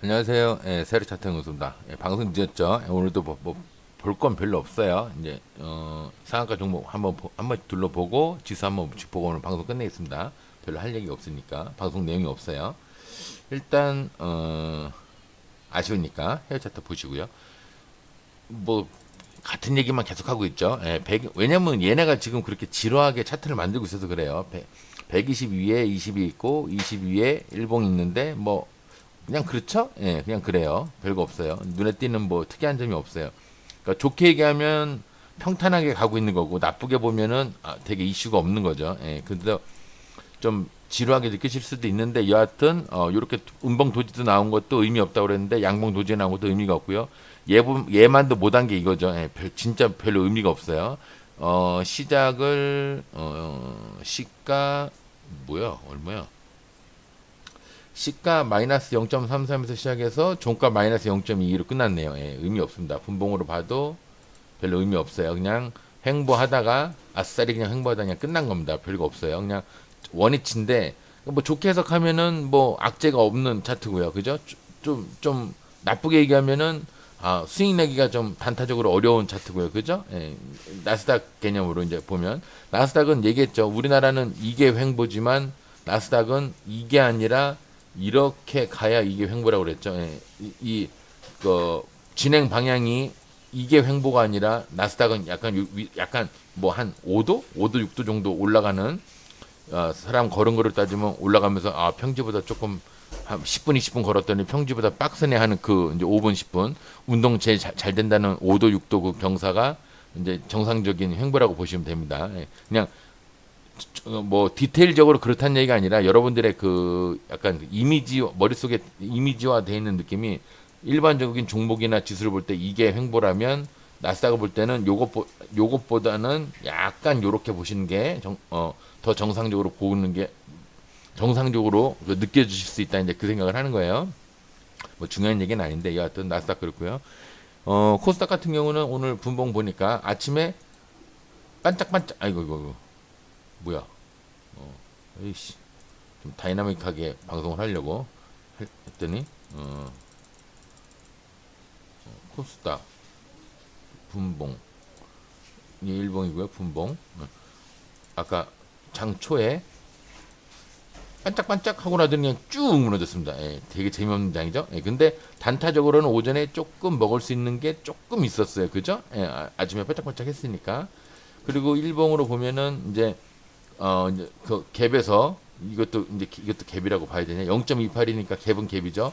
안녕하세요. 예, 세르 차트 연구소입니다. 예, 방송 늦었죠. 예, 오늘도 볼 건 별로 없어요. 이제 상한가 종목 한번 둘러보고 지수 한번 보고 오늘 방송 끝내겠습니다. 별로 할 얘기가 없으니까 방송 내용이 없어요. 일단 아쉬우니까 헤어 차트 보시고요. 뭐 같은 얘기만 계속 하고 있죠. 예, 왜냐면 얘네가 지금 그렇게 지루하게 차트를 만들고 있어서 그래요. 120 위에 20이 있고 20 위에 일봉이 있는데 뭐 그냥 그렇죠? 예, 그냥 그래요. 별거 없어요. 눈에 띄는 뭐 특이한 점이 없어요. 그러니까 좋게 얘기하면 평탄하게 가고 있는 거고 나쁘게 보면은 되게 이슈가 없는 거죠. 예, 근데 좀 지루하게 느끼실 수도 있는데 여하튼 요렇게 음봉 도지도 나온 것도 의미 없다고 그랬는데 양봉 도지 나온 것도 의미가 없고요. 얘만도 못한 게 이거죠. 예, 진짜 별로 의미가 없어요. 시작을 시가 뭐야 얼마야? 시가 마이너스 0.33에서 시작해서 종가 마이너스 0.22로 끝났네요. 예, 의미 없습니다. 분봉으로 봐도 별로 의미 없어요. 그냥 횡보하다가 아싸리 그냥 횡보하다 그냥 끝난 겁니다. 별거 없어요. 그냥 원위치인데 뭐 좋게 해석하면은 뭐 악재가 없는 차트고요. 그죠? 좀 나쁘게 얘기하면은 수익 내기가 좀 단타적으로 어려운 차트고요. 그죠? 예, 나스닥 개념으로 이제 보면 나스닥은 얘기했죠. 우리나라는 이게 횡보지만 나스닥은 이게 아니라 이렇게 가야 이게 횡보라고 그랬죠. 예, 그 진행 방향이 이게 횡보가 아니라 나스닥은 약간 뭐 한 5도, 5도, 6도 정도 올라가는 사람 걸은 거를 따지면 올라가면서 평지보다 조금 한 10분, 20분 걸었더니 평지보다 빡세네 하는 그 이제 5분, 10분 운동 제일 잘 된다는 5도, 6도 그 경사가 이제 정상적인 횡보라고 보시면 됩니다. 예, 그냥 뭐 디테일적으로 그렇다는 얘기가 아니라 여러분들의 그 약간 이미지 머릿속에 이미지화 되어 있는 느낌이 일반적인 종목이나 지수를 볼 때 이게 횡보라면 나스닥을 볼 때는 요것보다는 약간 요렇게 보시는 게 더 정상적으로 보는 게 정상적으로 느껴지실 수 있다 이제 그 생각을 하는 거예요. 뭐 중요한 얘기는 아닌데 여하튼 나스닥 그렇고요. 코스닥 같은 경우는 오늘 분봉 보니까 아침에 반짝반짝 아이고 이거 뭐야? 에이씨 좀 다이나믹하게 방송을 하려고 했더니 코스닥 분봉 이 일봉이고요. 분봉 아까 장 초에 반짝반짝 하고 나더니 그냥 쭉 무너졌습니다. 예, 되게 재미없는 장이죠. 예, 근데 단타적으로는 오전에 조금 먹을 수 있는 게 조금 있었어요. 그죠? 예, 아침에 반짝반짝 했으니까. 그리고 일봉으로 보면은 이제 그 갭에서 이것도 갭이라고 봐야 되냐? 0.28이니까 갭은 갭이죠.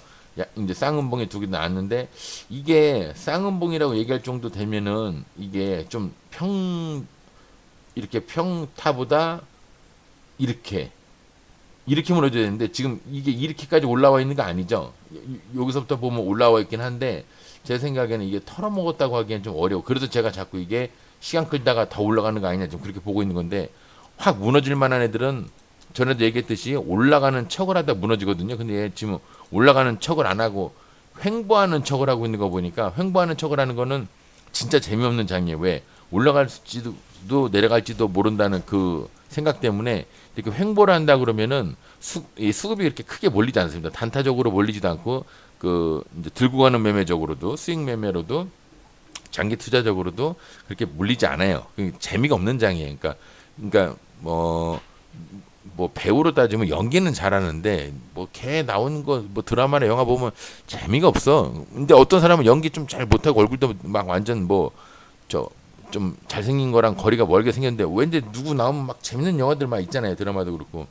이제 쌍음봉에 두 개 나왔는데 이게 쌍음봉이라고 얘기할 정도 되면은 이게 좀 이렇게 평타보다 이렇게 무너져야 되는데 지금 이게 이렇게까지 올라와 있는 거 아니죠? 여기서부터 보면 올라와 있긴 한데 제 생각에는 이게 털어먹었다고 하기엔 좀 어려워. 그래서 제가 자꾸 이게 시간 끌다가 더 올라가는 거 아니냐 좀 그렇게 보고 있는 건데 확 무너질 만한 애들은 전에도 얘기했듯이 올라가는 척을 하다 무너지거든요. 근데 얘 지금 올라가는 척을 안 하고 횡보하는 척을 하고 있는 거 보니까 횡보하는 척을 하는 거는 진짜 재미없는 장이에요. 왜? 올라갈지도 내려갈지도 모른다는 그 생각 때문에 이렇게 횡보를 한다 그러면은 이 수급이 그렇게 크게 몰리지 않습니다. 단타적으로 몰리지도 않고 그 이제 들고 가는 매매적으로도 수익 매매로도 장기 투자적으로도 그렇게 물리지 않아요. 재미가 없는 장이에요. 그러니까 뭐 배우로 따지면 연기는 잘하는데 뭐 걔 나오는 거 뭐 드라마나 영화 보면 재미가 없어. 근데 어떤 사람은 연기 좀 잘 못하고 얼굴도 막 완전 뭐 저 좀 잘생긴 거랑 거리가 멀게 생겼는데 왠지 누구 나오면 막 재밌는 영화들 막 있잖아요. 드라마도 그렇고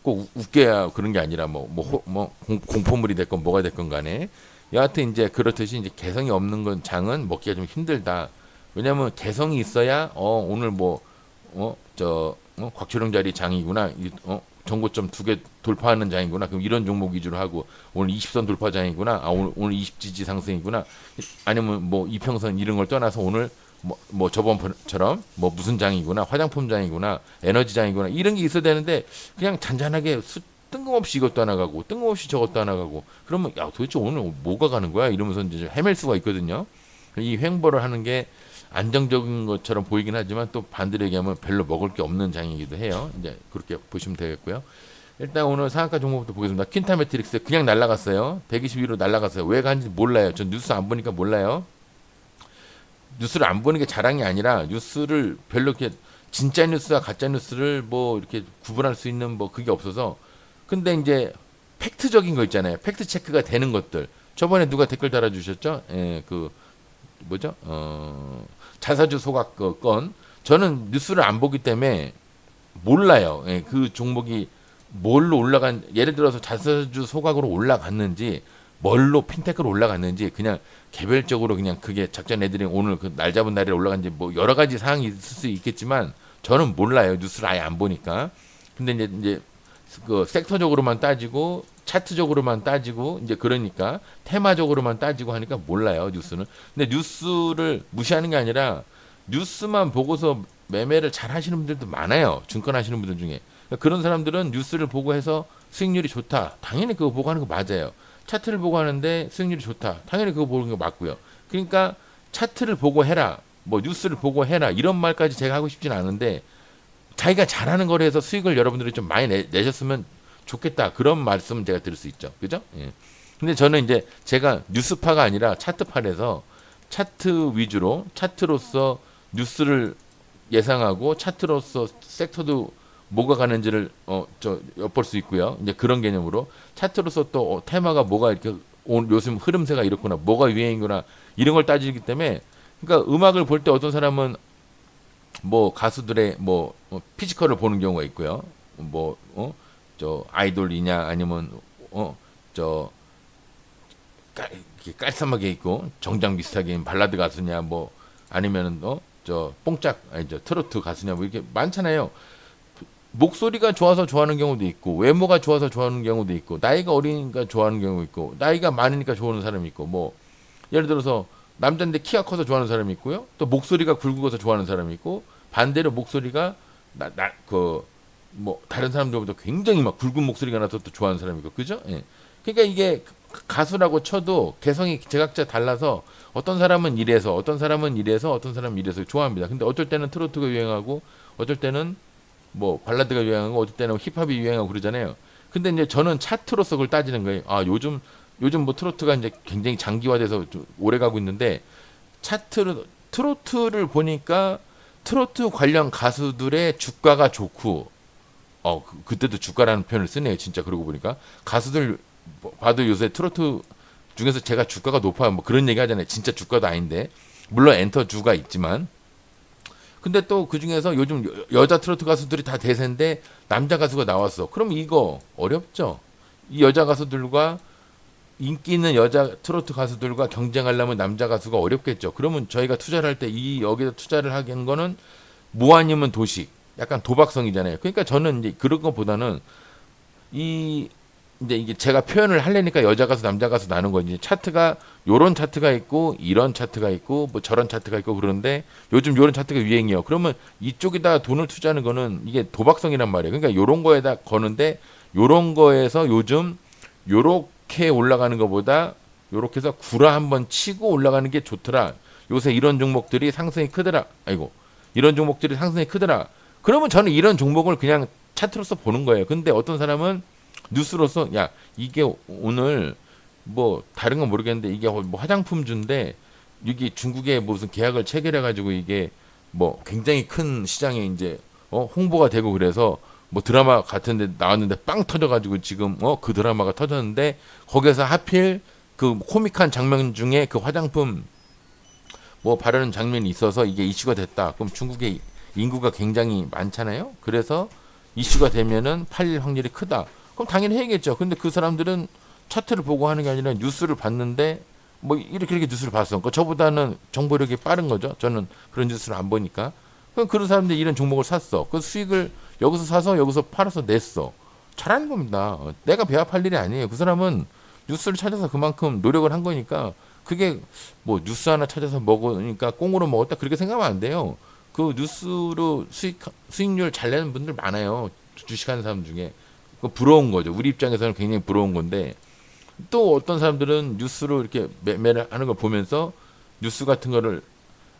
꼭 웃겨야 그런 게 아니라 공포물이 됐건 뭐가 됐건 간에 여하튼 이제 그렇듯이 이제 개성이 없는 건 장은 먹기가 좀 힘들다. 왜냐면 개성이 있어야 오늘 곽철용 자리 장이구나. 전고점 두 개 돌파하는 장이구나. 그럼 이런 종목 위주로 하고 오늘 20선 돌파 장이구나. 오늘 20지지 상승이구나. 아니면 뭐 이평선 이런 걸 떠나서 오늘 저번처럼 뭐 무슨 장이구나. 화장품 장이구나. 에너지 장이구나. 이런 게 있어야 되는데 그냥 잔잔하게 뜬금없이 이것도 하나 가고 뜬금없이 저것도 하나 가고 그러면 야 도대체 오늘 뭐가 가는 거야? 이러면서 이제 헤맬 수가 있거든요. 이 횡보를 하는 게 안정적인 것처럼 보이긴 하지만 또 반대로 얘기하면 별로 먹을 게 없는 장이기도 해요. 이제 그렇게 보시면 되겠고요. 일단 오늘 상한가 종목부터 보겠습니다. 퀸타 매트릭스 그냥 날라갔어요. 122로 날라갔어요. 왜 간지 몰라요. 전 뉴스 안 보니까 몰라요. 뉴스를 안 보는 게 자랑이 아니라 뉴스를 별로 이렇게 진짜 뉴스와 가짜 뉴스를 뭐 이렇게 구분할 수 있는 뭐 그게 없어서. 근데 이제 팩트적인 거 있잖아요. 팩트 체크가 되는 것들. 저번에 누가 댓글 달아주셨죠? 예, 그 뭐죠? 자사주 소각 그 건. 저는 뉴스를 안 보기 때문에 몰라요. 예, 그 종목이 뭘로 올라간, 예를 들어서 자사주 소각으로 올라갔는지 뭘로 핀테크로 올라갔는지 그냥 개별적으로 그냥 그게 작전 애들이 오늘 그 날 잡은 날에 올라간지 뭐 여러 가지 사항이 있을 수 있겠지만 저는 몰라요. 뉴스를 아예 안 보니까. 근데 이제 그 섹터적으로만 따지고 차트적으로만 따지고 이제 그러니까 테마적으로만 따지고 하니까 몰라요. 뉴스는. 근데 뉴스를 무시하는 게 아니라 뉴스만 보고서 매매를 잘 하시는 분들도 많아요. 증권 하시는 분들 중에. 그러니까 그런 사람들은 뉴스를 보고 해서 수익률이 좋다. 당연히 그거 보고 하는 거 맞아요. 차트를 보고 하는데 수익률이 좋다. 당연히 그거 보는 거 맞고요. 그러니까 차트를 보고 해라. 뭐 뉴스를 보고 해라. 이런 말까지 제가 하고 싶진 않은데 자기가 잘하는 거를 해서 수익을 여러분들이 좀 많이 내셨으면 좋겠다. 그런 말씀 제가 드릴 수 있죠. 그죠? 예. 근데 저는 이제 제가 뉴스파가 아니라 차트파라서 차트 위주로 차트로서 뉴스를 예상하고 차트로서 섹터도 뭐가 가는지를 엿볼 수 있고요. 이제 그런 개념으로 차트로서 또 테마가 뭐가 이렇게 요즘 흐름세가 이렇구나, 뭐가 유행이구나 이런 걸 따지기 때문에 그러니까 음악을 볼 때 어떤 사람은 뭐 가수들의 뭐 피지컬을 보는 경우가 있고요. 뭐 저 아이돌이냐 아니면 저 깔쌈하게 있고 정장 비슷하게 발라드 가수냐 뭐 아니면은 저 뽕짝 아니 저 트로트 가수냐 뭐 이렇게 많잖아요. 목소리가 좋아서 좋아하는 경우도 있고 외모가 좋아서 좋아하는 경우도 있고 나이가 어리니까 좋아하는 경우 있고 나이가 많으니까 좋아하는 사람이 있고 뭐 예를 들어서 남자인데 키가 커서 좋아하는 사람이 있고요. 또 목소리가 굵어서 좋아하는 사람이 있고 반대로 목소리가 뭐 다른 사람들보다 굉장히 막 굵은 목소리가 나서 또 좋아하는 사람이 있고 그죠? 예. 그러니까 이게 가수라고 쳐도 개성이 제각자 달라서 어떤 사람은 이래서 어떤 사람은 이래서 어떤 사람은 이래서 좋아합니다. 근데 어쩔 때는 트로트가 유행하고 어쩔 때는 뭐 발라드가 유행하고 어쩔 때는 힙합이 유행하고 그러잖아요. 근데 이제 저는 차트로서 그걸 따지는 거예요. 아 요즘 뭐 트로트가 이제 굉장히 장기화돼서 좀 오래 가고 있는데 트로트를 보니까 트로트 관련 가수들의 주가가 좋고 그때도 주가라는 표현을 쓰네요. 진짜 그러고 보니까 가수들 봐도 요새 트로트 중에서 제가 주가가 높아요. 뭐 그런 얘기 하잖아요. 진짜 주가도 아닌데 물론 엔터 주가 있지만 근데 또 그 중에서 요즘 여자 트로트 가수들이 다 대세인데 남자 가수가 나왔어. 그럼 이거 어렵죠. 이 여자 가수들과 인기 있는 여자 트로트 가수들과 경쟁하려면 남자 가수가 어렵겠죠. 그러면 저희가 투자를 할 때 여기다 투자를 하는 거는 뭐 아니면 도식, 약간 도박성이잖아요. 그러니까 저는 이제 그런 것보다는 이제 이게 제가 표현을 하려니까 여자 가수, 남자 가수 나눈 거지. 차트가 요런 차트가 있고 이런 차트가 있고 뭐 저런 차트가 있고 그런데 요즘 요런 차트가 유행이요. 그러면 이쪽에다 돈을 투자하는 거는 이게 도박성이란 말이에요. 그러니까 요런 거에다 거는데 요런 거에서 요즘 요렇게 올라가는 것보다 요렇게 해서 구라 한번 치고 올라가는 게 좋더라. 요새 이런 종목들이 상승이 크더라. 아이고. 이런 종목들이 상승이 크더라. 그러면 저는 이런 종목을 그냥 차트로서 보는 거예요. 근데 어떤 사람은 뉴스로서 야 이게 오늘 뭐 다른 건 모르겠는데 이게 뭐 화장품주인데 이게 중국에 무슨 계약을 체결해 가지고 이게 뭐 굉장히 큰 시장에 이제 홍보가 되고 그래서 뭐 드라마 같은데 나왔는데 빵 터져 가지고 지금 그 드라마가 터졌는데 거기서 하필 그 코믹한 장면 중에 그 화장품 뭐 바르는 장면이 있어서 이게 이슈가 됐다. 그럼 중국의 인구가 굉장히 많잖아요. 그래서 이슈가 되면은 팔릴 확률이 크다. 그럼 당연히 해야겠죠. 근데 그 사람들은 차트를 보고 하는 게 아니라 뉴스를 봤는데 뭐 이렇게 뉴스를 봤어. 그러니까 저보다는 정보력이 빠른 거죠. 저는 그런 뉴스를 안 보니까. 그럼 그런 사람들이 이런 종목을 샀어. 그 수익을 여기서 사서 여기서 팔아서 냈어. 잘하는 겁니다. 내가 배합할 일이 아니에요. 그 사람은 뉴스를 찾아서 그만큼 노력을 한 거니까 그게 뭐 뉴스 하나 찾아서 먹으니까 꽁으로 먹었다 그렇게 생각하면 안 돼요. 그 뉴스로 수익률 잘 내는 분들 많아요. 주식하는 사람 중에. 그 부러운 거죠. 우리 입장에서는 굉장히 부러운 건데 또 어떤 사람들은 뉴스로 이렇게 매매를 하는 걸 보면서 뉴스 같은 거를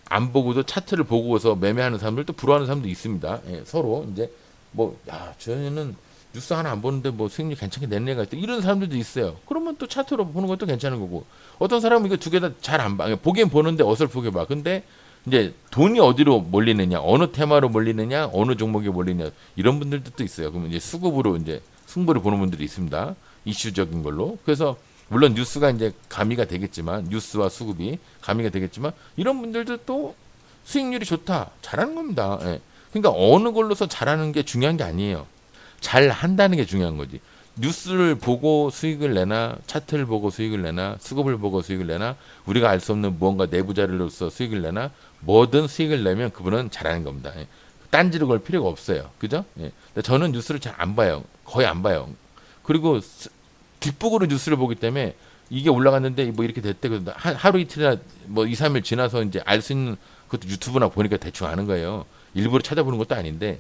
안 보고도 차트를 보고서 매매하는 사람들도 부러워하는 사람도 있습니다. 예, 서로 이제 뭐 저는 뉴스 하나 안 보는데 뭐 수익률 괜찮게 내는 애가 있다. 이런 사람들도 있어요. 그러면 또 차트로 보는 것도 괜찮은 거고. 어떤 사람은 이거 두 개 다 잘 안 봐. 보긴 보는데 어설프게 봐. 근데 이제 돈이 어디로 몰리느냐, 어느 테마로 몰리느냐, 어느 종목에 몰리느냐 이런 분들도 또 있어요. 그러면 이제 수급으로 이제 승부를 보는 분들이 있습니다. 이슈적인 걸로. 그래서 물론 뉴스가 이제 가미가 되겠지만 뉴스와 수급이 가미가 되겠지만 이런 분들도 또 수익률이 좋다, 잘하는 겁니다. 예. 그러니까 어느 걸로서 잘하는 게 중요한 게 아니에요. 잘 한다는 게 중요한 거지. 뉴스를 보고 수익을 내나 차트를 보고 수익을 내나 수급을 보고 수익을 내나 우리가 알 수 없는 무언가 내부 자료로서 수익을 내나 뭐든 수익을 내면 그분은 잘하는 겁니다. 예. 딴지를 걸 필요가 없어요. 그죠? 예. 근데 저는 뉴스를 잘 안 봐요. 거의 안 봐요. 그리고 뒷북으로 뉴스를 보기 때문에 이게 올라갔는데 뭐 이렇게 됐대. 하루 이틀이나 뭐 2, 3일 지나서 이제 알 수 있는 그것도 유튜브나 보니까 대충 아는 거예요. 일부러 찾아보는 것도 아닌데.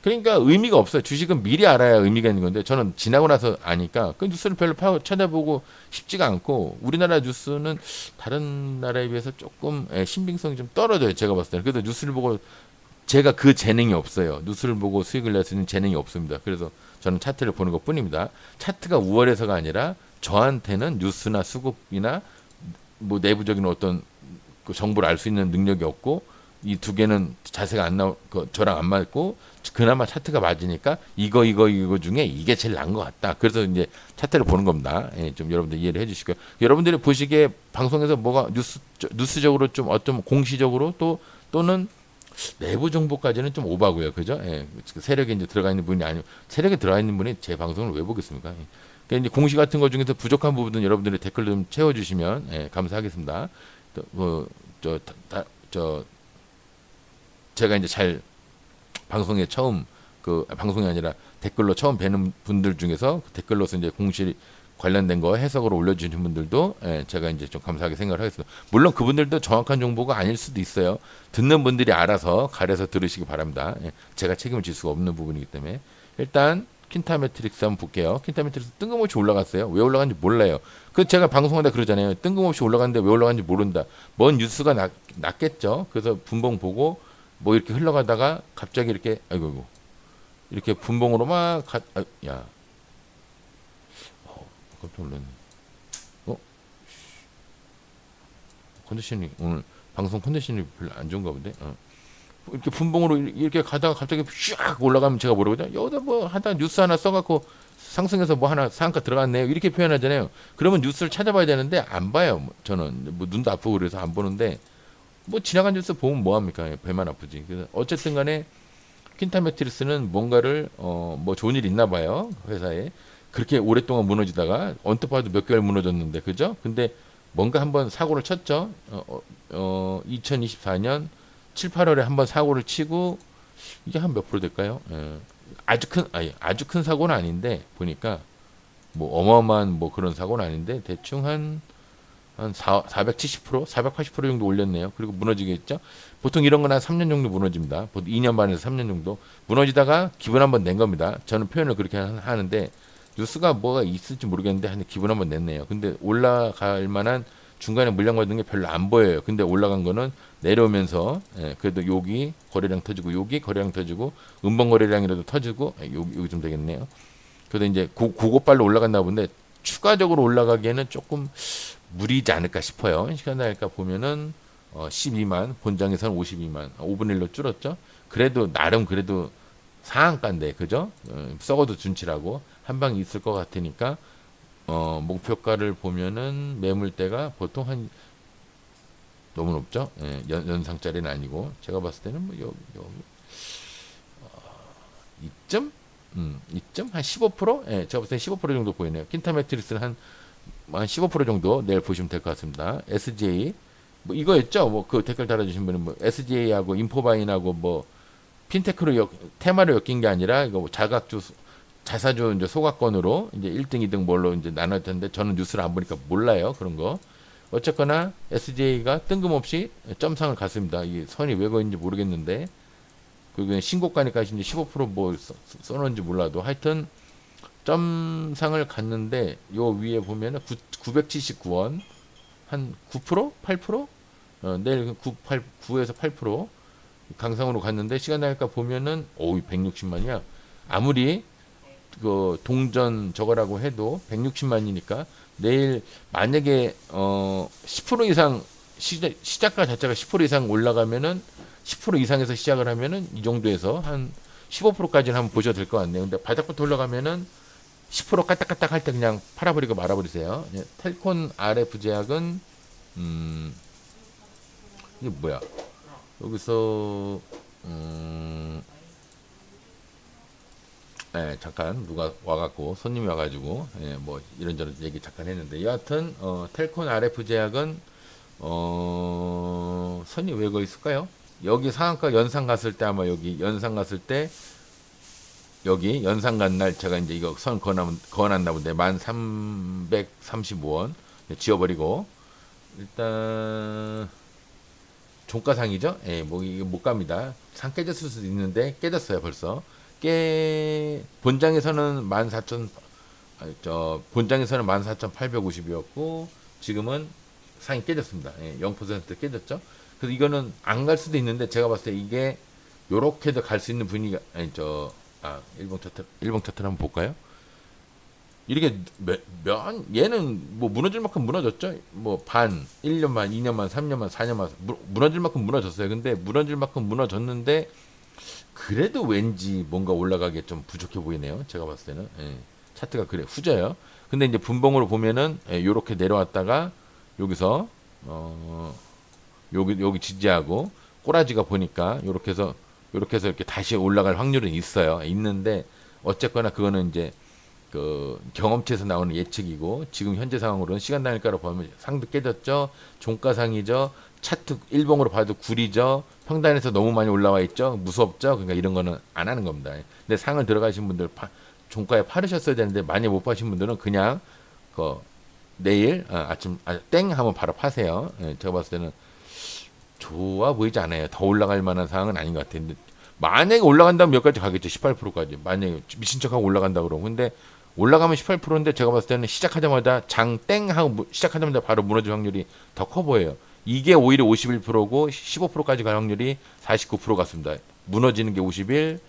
그러니까 의미가 없어요. 주식은 미리 알아야 의미가 있는 건데 저는 지나고 나서 아니까 그 뉴스를 별로 찾아보고 싶지가 않고 우리나라 뉴스는 다른 나라에 비해서 조금 신빙성이 좀 떨어져요. 제가 봤을 때는. 그래서 뉴스를 보고 제가 그 재능이 없어요. 뉴스를 보고 수익을 낼 수 있는 재능이 없습니다. 그래서 저는 차트를 보는 것 뿐입니다. 차트가 우월해서가 아니라 저한테는 뉴스나 수급이나 뭐 내부적인 어떤 그 정보를 알 수 있는 능력이 없고 이 두 개는 자세가 안 나오, 저랑 안 맞고 그나마 차트가 맞으니까 이거 중에 이게 제일 나은 것 같다. 그래서 이제 차트를 보는 겁니다. 예, 좀 여러분들 이해를 해주시고요. 여러분들이 보시기에 방송에서 뭐가 뉴스적으로 좀 어떤 공시적으로 또는 내부 정보까지는 좀 오바고요. 그죠? 예, 세력에 이제 들어가 있는 분이 아니고 세력에 들어가 있는 분이 제 방송을 왜 보겠습니까? 예. 그러니까 이제 공시 같은 것 중에서 부족한 부분은 여러분들이 댓글 좀 채워주시면 감사하겠습니다. 저 제가 이제 잘 방송에 처음 방송이 아니라 댓글로 처음 뵈는 분들 중에서 댓글로서 이제 공시 관련된 거 해석으로 올려주시는 분들도 제가 이제 좀 감사하게 생각을 하겠습니다. 물론 그분들도 정확한 정보가 아닐 수도 있어요. 듣는 분들이 알아서 가려서 들으시기 바랍니다. 제가 책임을 질 수가 없는 부분이기 때문에 일단 킨타 매트릭스 한번 볼게요. 킨타 매트릭스 뜬금없이 올라갔어요. 왜 올라간지 몰라요. 그 제가 방송하다 그러잖아요. 뜬금없이 올라갔는데 왜 올라간지 모른다. 뭔 뉴스가 났겠죠. 그래서 분봉 보고 뭐 이렇게 흘러가다가 갑자기 이렇게 아이고 이렇게 분봉으로 야 깜짝 놀랐네. 컨디션이 오늘 방송 컨디션이 별로 안 좋은가 본데. 이렇게 분봉으로 이렇게 가다가 갑자기 쫙 올라가면 제가 모르거든요. 여기다 뭐 하다 뉴스 하나 써갖고 상승해서 뭐 하나 상한가 들어갔네요. 이렇게 표현하잖아요. 그러면 뉴스를 찾아봐야 되는데 안 봐요. 저는 뭐 눈도 아프고 그래서 안 보는데 뭐 지나간 뉴스 보면 뭐 합니까? 배만 아프지. 그래서 어쨌든 간에 퀸타 매트리스는 뭔가를 뭐 좋은 일 있나 봐요. 회사에. 그렇게 오랫동안 무너지다가 언뜻 봐도 몇 개월 무너졌는데 그죠? 근데 뭔가 한번 사고를 쳤죠. 2024년 7, 8월에 한번 사고를 치고 이게 한 몇 프로 될까요? 아주 큰 사고는 아닌데 보니까 뭐 어마어마한 뭐 그런 사고는 아닌데 대충 한 470%, 480% 정도 올렸네요. 그리고 무너지겠죠? 보통 이런 건 한 3년 정도 무너집니다. 보통 2년 반에서 3년 정도 무너지다가 기분 한번 낸 겁니다. 저는 표현을 그렇게 하는데 뉴스가 뭐가 있을지 모르겠는데 한 기분 한번 냈네요. 근데 올라갈 만한 중간에 물량 받는 게 별로 안 보여요. 근데 올라간 거는 내려오면서 그래도 여기 거래량 터지고 여기 거래량 터지고 음봉 거래량이라도 터지고 여기 좀 되겠네요. 그래도 이제 고고빨로 올라갔나 본데 추가적으로 올라가기에는 조금 무리지 않을까 싶어요. 시간 날까 보면은 12만 본장에서는 52만 5분의 1로 줄었죠. 그래도 나름 그래도 상한가인데 그죠? 썩어도 준치라고 한 방이 있을 것 같으니까 목표가를 보면은 매물대가 보통 한 너무 높죠? 연상짜리는 아니고 제가 봤을 때는 뭐 여기 이점 이점 한 15%? 제가 봤을 때 15% 정도 보이네요. 킨타 매트리스는 한 15% 정도 내일 보시면 될 것 같습니다. SJ 뭐 이거였죠? 뭐 그 댓글 달아주신 분은 뭐 SJ하고 인포바인하고 뭐 핀테크로 테마로 엮인 게 아니라 이거 뭐 자사주 이제 소각권으로 이제 1등, 2등 뭘로 이제 나눌 텐데 저는 뉴스를 안 보니까 몰라요 그런 거. 어쨌거나 SJ가 뜬금없이 점상을 갔습니다. 이 선이 왜 거인지 모르겠는데 그게 신고가니까 이제 15%뭐 써놓은지 몰라도 하여튼 점상을 갔는데 요 위에 보면은 979원 한 9%? 8%? 내일 9에서 8% 강상으로 갔는데 시간 날까 보면은 160만이야. 아무리 그 동전 저거라고 해도 160만이니까 내일 만약에 10% 이상 시작가 자체가 10% 이상 올라가면은 10% 이상에서 시작을 하면은 이 정도에서 한 15%까지는 한번 보셔도 될 것 같네요. 근데 바닥부터 올라가면은 10% 까딱까딱 할 때 그냥 팔아버리고 말아버리세요. 예, 텔콘 RF 제약은 이게 뭐야? 여기서 잠깐 누가 와갖고 손님이 와가지고 뭐 이런저런 얘기 잠깐 했는데 여하튼 텔콘 RF 제약은 선이 왜 거 있을까요? 여기 상한가 연상 갔을 때 아마 여기 연상 갔을 때 여기 연상 간 날 제가 이제 이거 선 거놨나 본데 1335원 지워버리고 일단 종가상이죠. 예, 뭐 이게 못 갑니다. 상 깨졌을 수도 있는데 깨졌어요 벌써. 본장에서는 14,000 본장에서는 14,850이었고 지금은 상이 깨졌습니다. 예, 0% 깨졌죠. 그래서 이거는 안 갈 수도 있는데 제가 봤을 때 이게 요렇게도 갈 수 있는 분위기가 아니 일봉 차트 한번 볼까요? 이렇게 얘는 뭐 무너질 만큼 무너졌죠. 뭐 1년만, 2년만, 3년만, 4년만 무너질 만큼 무너졌어요. 근데 무너질 만큼 무너졌는데 그래도 왠지 뭔가 올라가기 좀 부족해 보이네요. 제가 봤을 때는 차트가 그래 후져요. 근데 이제 분봉으로 보면은 요렇게 내려왔다가 여기서 여기 지지하고 꼬라지가 보니까 요렇게 해서 이렇게 다시 올라갈 확률은 있어요. 있는데 어쨌거나 그거는 이제 그 경험치에서 나오는 예측이고 지금 현재 상황으로는 시간 단일가로 보면 상도 깨졌죠. 종가상이죠. 차트 일봉으로 봐도 구리죠. 평단에서 너무 많이 올라와 있죠. 무섭죠. 그러니까 이런 거는 안 하는 겁니다. 근데 상을 들어가신 분들 종가에 팔으셨어야 되는데 많이 못 파신 분들은 그냥 그 내일 아침 땡 하면 바로 파세요. 제가 봤을 때는 좋아 보이지 않아요. 더 올라갈 만한 상황은 아닌 것 같아요. 근데 만약에 올라간다면 몇 가지 가겠죠. 18%까지. 만약에 미친 척하고 올라간다 그러고. 근데 올라가면 18%인데 제가 봤을 때는 시작하자마자 장 땡 하고 시작하자마자 바로 무너질 확률이 더 커 보여요. 이게 오히려 51%고 15%까지 갈 확률이 49% 같습니다. 무너지는 게 51,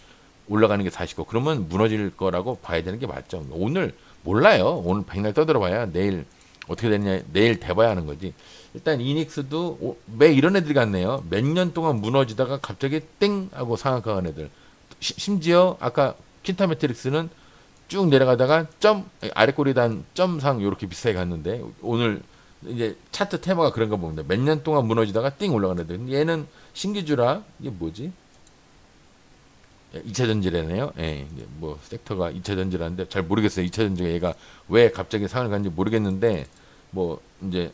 올라가는 게 49. 그러면 무너질 거라고 봐야 되는 게 맞죠. 오늘 몰라요. 오늘 백날 떠들어봐야 내일 어떻게 되느냐 내일 돼봐야 하는 거지. 일단 이닉스도 매 이런 애들 같네요. 몇 년 동안 무너지다가 갑자기 땡 하고 상한가 간 애들. 심지어 아까 킨타 매트릭스는 쭉 내려가다가 점 아래 꼬리단 점상 이렇게 비슷하게 갔는데 오늘 이제 차트 테마가 그런가 봅니다. 몇 년 동안 무너지다가 띵 올라가는 애들. 얘는 신기주라 이게 뭐지? 2차 전지래네요. 예, 뭐 섹터가 2차 전지라는데 잘 모르겠어요. 2차 전지가 얘가 왜 갑자기 상을 갔는지 모르겠는데 뭐 이제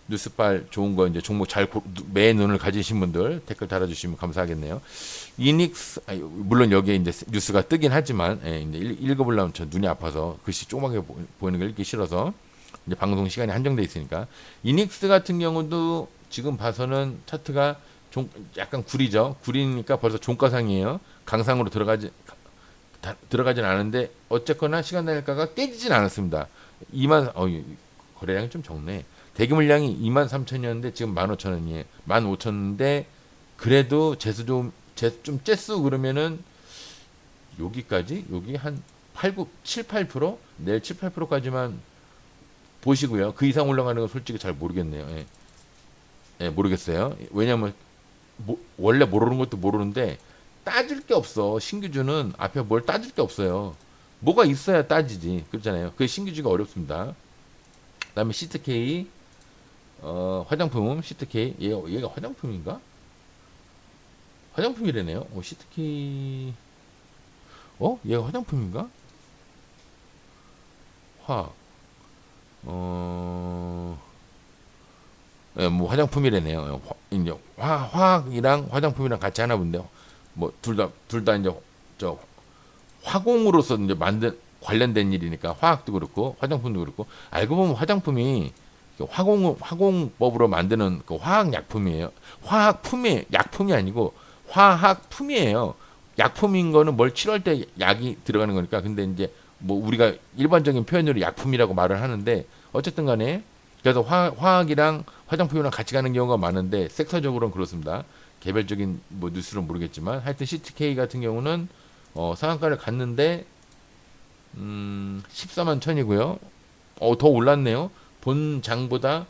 뉴스빨 좋은 거 이제 종목 매 눈을 가지신 분들 댓글 달아주시면 감사하겠네요. 이닉스 물론 여기에 이제 뉴스가 뜨긴 하지만 이제 읽어보려면 저 눈이 아파서 글씨 조그맣게 보이는 걸 읽기 싫어서 이제 방송 시간이 한정돼 있으니까 이닉스 같은 경우도 지금 봐서는 차트가 약간 구리죠. 구리니까 벌써 종가상이에요. 강상으로 들어가진 않은데 어쨌거나 시간 단일가가 깨지진 않았습니다. 거래량이 좀 적네. 대기 물량이 23,000이었는데 지금 15,000원이에요. 15,000인데 그래도 좀 째쓰고 그러면은 여기까지 여기 한 7, 8% 내일 7, 8%까지만 보시고요. 그 이상 올라가는 건 솔직히 잘 모르겠네요. 모르겠어요. 왜냐면 원래 모르는 것도 모르는데 따질 게 없어. 신규주는 앞에 뭘 따질 게 없어요. 뭐가 있어야 따지지. 그렇잖아요. 그게 신규주가 어렵습니다. 그다음에 시트K 화장품 시트K 얘가 화장품인가? 화장품이래네요. 시트K 얘가 화장품인가? 화학 뭐 화장품이래네요. 이제 화학이랑 화장품이랑 같이 하나 본데 뭐 둘 다 이제 저 화공으로서 이제 만든 관련된 일이니까 화학도 그렇고 화장품도 그렇고 알고 보면 화장품이 화공법으로 만드는 그 화학 약품이에요. 약품이 아니고 화학품이에요. 약품인 거는 뭘 치료할 때 약이 들어가는 거니까. 근데 이제 뭐 우리가 일반적인 표현으로 약품이라고 말을 하는데 어쨌든 간에 그래서 화학이랑 화장품이랑 같이 가는 경우가 많은데 섹터적으로는 그렇습니다. 개별적인 뭐 뉴스는 모르겠지만 하여튼 CTK 같은 경우는 상한가를 갔는데 14만 천이고요. 더 올랐네요. 본 장보다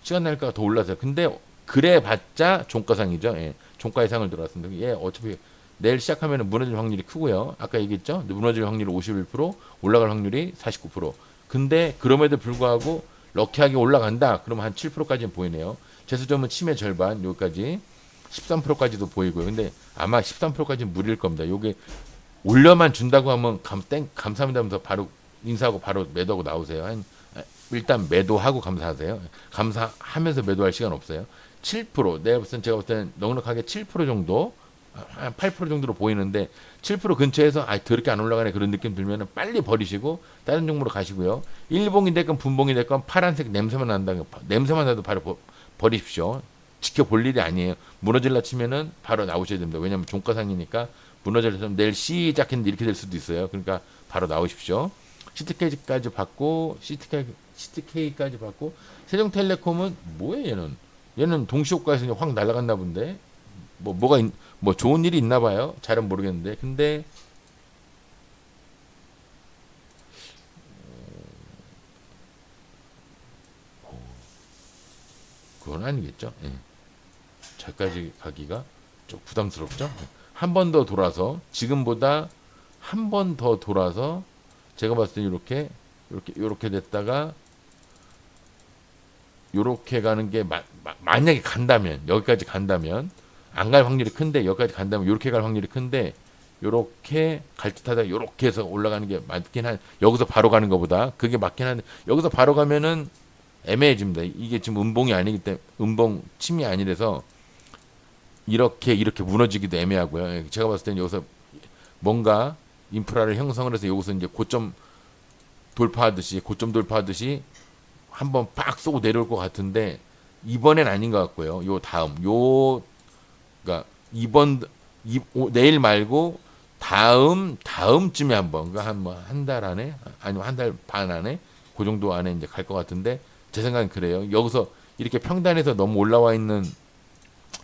시간 날짜가 더 올랐어요. 근데 그래 봤자 종가상이죠. 예. 종가 이상을 들어왔습니다. 예, 어차피 내일 시작하면 무너질 확률이 크고요. 아까 얘기했죠. 무너질 확률이 51%, 올라갈 확률이 49%. 근데 그럼에도 불구하고 럭키하게 올라간다. 그러면 한 7%까지는 보이네요. 재수점은 침해 절반 여기까지 13%까지도 보이고요. 근데 아마 13%까지는 무리일 겁니다. 요게 올려만 준다고 하면 감사합니다 하면서 바로 인사하고 바로 매도하고 나오세요. 일단 매도하고 감사하세요. 감사하면서 매도할 시간 없어요. 7% 내가 봤을 땐 제가 볼 때는 넉넉하게 7% 정도 한 8% 정도로 보이는데 7% 근처에서 더럽게 안 올라가네 그런 느낌 들면 빨리 버리시고 다른 종목으로 가시고요. 일봉이 됐건 분봉이 됐건 파란색 냄새만 난다. 냄새만 나도 바로 버리십시오. 지켜볼 일이 아니에요. 무너질라 치면은 바로 나오셔야 됩니다. 왜냐하면 종가상이니까 무너질라 치면 내일 시작했는데 이렇게 될 수도 있어요. 그러니까 바로 나오십시오. CTK까지 받고 CTK까지 받고 세종텔레콤은 뭐예요 얘는 동시효과에서 확 날아갔나 본데 뭐 좋은 일이 있나 봐요. 잘은 모르겠는데 근데 그건 아니겠죠. 예. 저까지 가기가 좀 부담스럽죠. 한 번 더 돌아서 지금보다 한 번 더 돌아서 제가 봤을 때 이렇게 됐다가 요렇게 가는 게 만약에 간다면 여기까지 간다면 안 갈 확률이 큰데 여기까지 간다면 요렇게 갈 확률이 큰데 요렇게 갈 듯하다 요렇게 해서 올라가는 게 맞긴 한 여기서 바로 가는 것보다 그게 맞긴 한데 여기서 바로 가면은 애매해집니다. 이게 지금 음봉이 아니기 때문에 음봉 침이 아니라서 이렇게 무너지기도 애매하고요. 제가 봤을 때는 여기서 뭔가 인프라를 형성을 해서 여기서 이제 고점 돌파하듯이 한번 팍 쏘고 내려올 것 같은데 이번엔 아닌 것 같고요. 요 다음 그러니까 내일 말고 다음쯤에 한번 그러니까 한 달 안에 아니면 한 달 반 안에 그 정도 안에 이제 갈 것 같은데 제 생각은 그래요. 여기서 이렇게 평단에서 너무 올라와 있는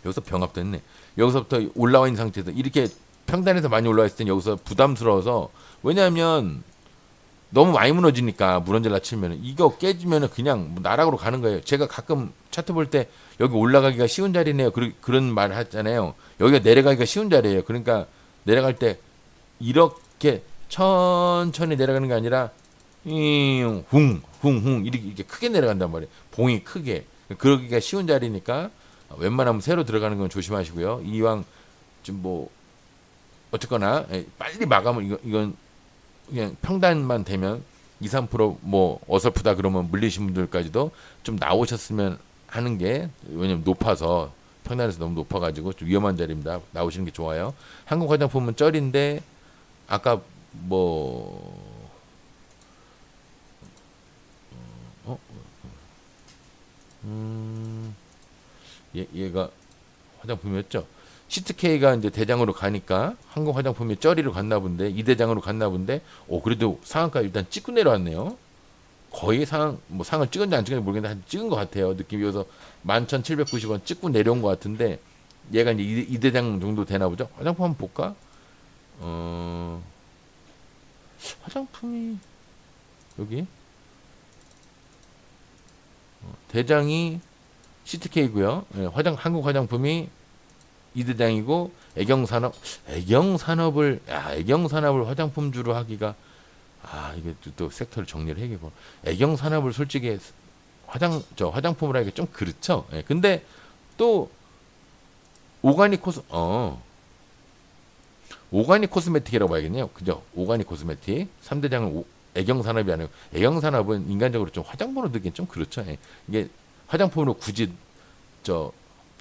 여기서 병합됐네. 여기서부터 올라와 있는 상태에서 이렇게 평단에서 많이 올라와 있을 땐 여기서 부담스러워서 왜냐하면 너무 많이 무너질라 치면은 이거 깨지면은 그냥 나락으로 가는 거예요. 제가 가끔 차트 볼 때 여기 올라가기가 쉬운 자리네요. 그런 말 하잖아요. 여기가 내려가기가 쉬운 자리예요. 그러니까 내려갈 때 이렇게 천천히 내려가는 게 아니라 훙훙훙 이렇게 크게 내려간단 말이에요. 봉이 크게. 그러기가 쉬운 자리니까 웬만하면 새로 들어가는 건 조심하시고요. 이왕 좀 뭐 어쨌거나 빨리 마감을 이건 그냥 평단만 되면 2, 3%뭐 어설프다 그러면 물리신 분들까지도 좀 나오셨으면 하는 게 왜냐면 높아서 평단에서 너무 높아가지고 좀 위험한 자리입니다. 나오시는 게 좋아요. 한국 화장품은 쩔인데 아까 뭐 얘가 화장품이었죠. 시트K가 이제 대장으로 가니까 한국 화장품이 쩌리로 갔나 본데 이 대장으로 갔나 본데 그래도 상한가 일단 찍고 내려왔네요. 거의 상을 찍은지 안 찍은지 모르겠는데 한 찍은 것 같아요. 느낌이어서 11,790원 찍고 내려온 것 같은데 얘가 이제 이 대장 정도 되나 보죠. 화장품 한번 볼까? 화장품이 여기 대장이 시트K고요. 한국 화장품이 이대장이고 애경산업을 화장품주로 하기가 이게 또 섹터를 정리를 해야겠고 애경산업을 솔직히 화장품으로 하기가 좀 그렇죠. 근데 또 오가닉 코스메틱이라고 봐야겠네요. 그죠? 오가닉 코스메틱 3대장은 애경산업이 아니고 애경산업은 인간적으로 좀 화장품으로 듣기엔 좀 그렇죠. 이게 화장품으로 굳이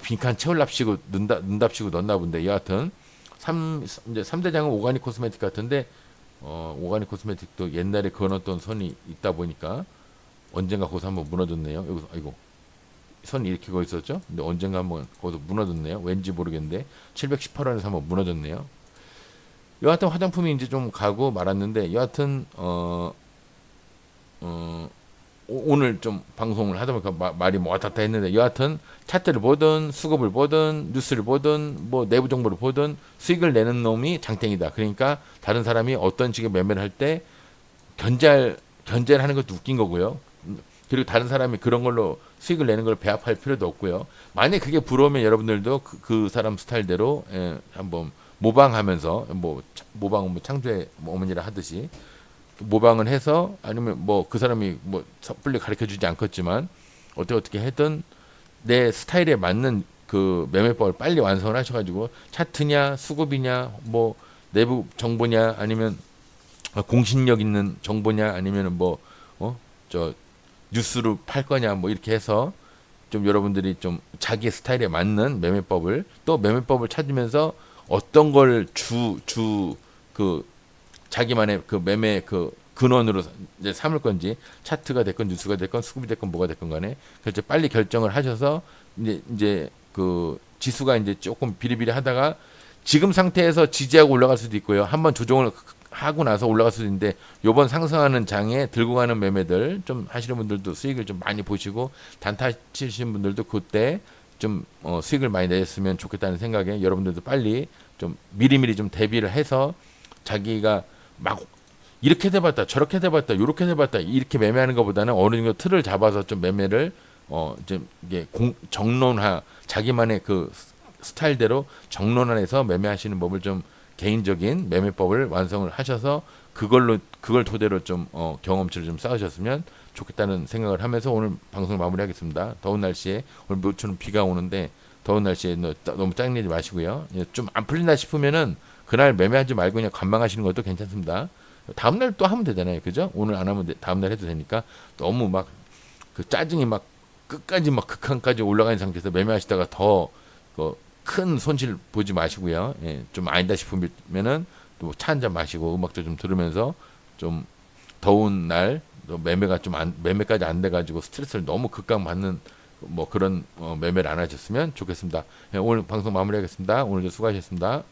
빈칸 채울랍시고 는답시고 넣나 본데 여하튼 이제 3대장은 오가닉 코스메틱 같은데 오가닉 코스메틱도 옛날에 그어놨던 선이 있다 보니까 언젠가 거기서 한번 무너졌네요. 여기서 선이 이렇게 거 있었죠. 근데 언젠가 한번 거기서 무너졌네요. 왠지 모르겠는데 718원에서 한번 무너졌네요. 여하튼 화장품이 이제 좀 가고 말았는데 여하튼 오늘 좀 방송을 하다 보니까 말이 뭐 왔다 갔다 했는데 여하튼 차트를 보든 수급을 보든 뉴스를 보든 뭐 내부 정보를 보든 수익을 내는 놈이 장땡이다. 그러니까 다른 사람이 어떤 식의 매매를 할 때 견제를 하는 것도 웃긴 거고요. 그리고 다른 사람이 그런 걸로 수익을 내는 걸 배합할 필요도 없고요. 만약 그게 부러우면 여러분들도 그 사람 스타일대로 한번 모방하면서 모방 창조의 어머니라 하듯이 모방을 해서 아니면 그 사람이 섣불리 가르쳐 주지 않겠지만 어떻게 하든 내 스타일에 맞는 그 매매법을 빨리 완성을 하셔가지고 차트냐 수급이냐 내부 정보냐 아니면 공신력 있는 정보냐 아니면 저 뉴스로 팔 거냐 이렇게 해서 좀 여러분들이 좀 자기 스타일에 맞는 매매법을 또 매매법을 찾으면서 어떤 걸 그 자기만의 그 매매 그 근원으로 이제 삼을 건지 차트가 됐건 뉴스가 됐건 수급이 됐건 뭐가 됐건 간에 그래서 빨리 결정을 하셔서 이제 그 지수가 이제 조금 비리비리 하다가 지금 상태에서 지지하고 올라갈 수도 있고요. 한번 조정을 하고 나서 올라갈 수도 있는데 요번 상승하는 장에 들고 가는 매매들 좀 하시는 분들도 수익을 좀 많이 보시고 단타 치시는 분들도 그때 좀 수익을 많이 내셨으면 좋겠다는 생각에 여러분들도 빨리 좀 미리미리 좀 대비를 해서 자기가 막 이렇게 돼봤다 저렇게 돼봤다 요렇게 돼봤다 이렇게 매매하는 것보다는 어느 정도 틀을 잡아서 좀 매매를 좀 이게 정론화 자기만의 그 스타일대로 정론화해서 매매하시는 법을 좀 개인적인 매매법을 완성을 하셔서 그걸 토대로 좀 경험치를 좀 쌓으셨으면 좋겠다는 생각을 하면서 오늘 방송을 마무리하겠습니다. 더운 날씨에 오늘 모처럼 비가 오는데 더운 날씨에 너무 짜증내지 마시고요. 좀 안 풀린다 싶으면은 그날 매매하지 말고 그냥 관망하시는 것도 괜찮습니다. 다음날 또 하면 되잖아요. 그죠? 오늘 안 하면 다음날 해도 되니까 너무 막 그 짜증이 막 끝까지 막 극한까지 올라가는 상태에서 매매하시다가 더 큰 손실 보지 마시고요. 좀 아니다 싶으면은 또 차 한 잔 마시고 음악도 좀 들으면서 좀 더운 날 매매가 매매까지 안 돼가지고 스트레스를 너무 극강 받는 그런 매매를 안 하셨으면 좋겠습니다. 오늘 방송 마무리하겠습니다. 오늘도 수고하셨습니다.